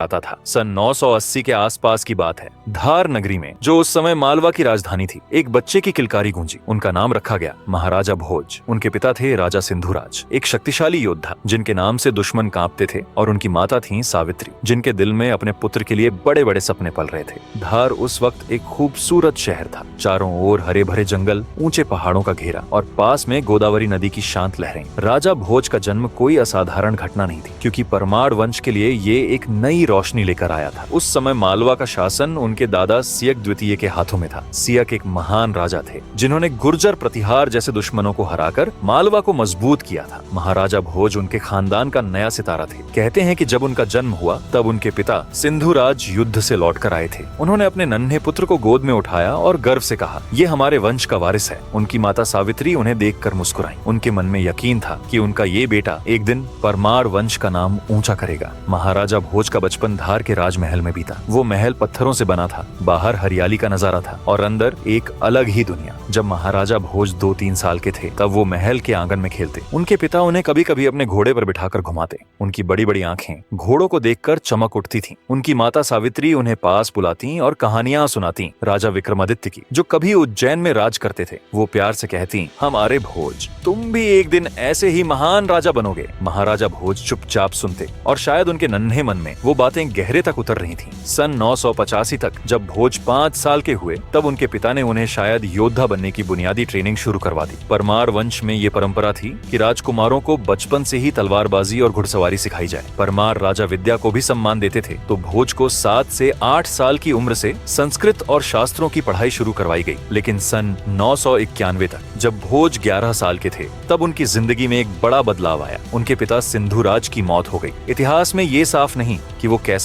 आता था। सन 980 के आसपास की बात है। धार नगरी में, जो उस समय मालवा की राजधानी थी, एक बच्चे की किलकारी गूंजी। उनका नाम रखा गया महाराजा भोज। उनके पिता थे राजा सिंधुराज, एक शक्तिशाली योद्धा जिनके नाम से दुश्मन कांपते थे, और उनकी माता थी सावित्री, जिनके दिल में अपने पुत्र के लिए बड़े बड़े सपने पल रहे थे। धार उस वक्त एक खूबसूरत शहर था। चारों ओर हरे भरे जंगल, ऊंचे पहाड़ों का घेरा और पास में गोदावरी नदी की शांत लहरें। राजा भोज का जन्म कोई असाधारण घटना नहीं थी, क्योंकि परमार वंश के लिए ये एक नई रोशनी लेकर आया था। उस समय मालवा का शासन उनके दादा सियक द्वितीय के हाथों में था। सियक एक महान राजा थे, जिन्होंने गुर्जर प्रतिहार जैसे दुश्मनों को हराकर मालवा को मजबूत किया था। महाराजा भोज उनके खानदान का नया सितारा थे। कहते हैं कि जब उनका जन्म हुआ तब उनके पिता सिंधुराज युद्ध से लौटकर आए थे। उन्होंने अपने नन्हे पुत्र को गोद में उठाया और गर्व से कहा, ये हमारे वंश का वारिस है। उनकी माता सावित्री उन्हें देखकर मुस्कुराई। उनके मन में यकीन था कि उनका ये बेटा एक दिन परमार वंश का नाम ऊंचा करेगा। महाराजा भोज का बचपन धार के राजमहल में बीता। वो महल पत्थरों से बना था, बाहर हरियाली का नजारा था और अंदर एक अलग ही दुनिया। जब महाराजा भोज 2-3 साल के थे तब वो महल के आंगन में खेलते। उनके पिता उन्हें कभी कभी अपने घोड़े पर बिठाकर घुमाते। उनकी बड़ी बड़ी आंखें घोड़ों को देखकर चमक उठती थीं। उनकी माता सावित्री उन्हें पास बुलाती और कहानियां सुनाती राजा विक्रमादित्य की, जो कभी उज्जैन में राज करते थे। वो प्यार से कहती, हमारे भोज, तुम भी एक दिन ऐसे ही महान राजा बनोगे। महाराजा भोज चुपचाप सुनते और शायद उनके नन्हे मन में वो बातें गहरे तक उतर रही थीं। सन 985 तक जब भोज 5 साल के हुए तब उनके पिता ने उन्हें शायद योद्धा बनने की बुनियादी ट्रेनिंग शुरू करवा दी। परमार वंश में ये परंपरा थी कि राजकुमारों को बचपन से ही तलवारबाजी और घुड़सवारी सिखाई जाए। परमार राजा विद्या को भी सम्मान देते थे, तो भोज को 7 से 8 साल की उम्र से संस्कृत और शास्त्रों की पढ़ाई शुरू करवाई गई। लेकिन सन 991 तक जब भोज 11 साल के थे तब उनकी जिंदगी में एक बड़ा बदलाव आया। उनके पिता सिंधुराज की मौत हो गई। इतिहास में ये साफ नहीं कि वो कैसे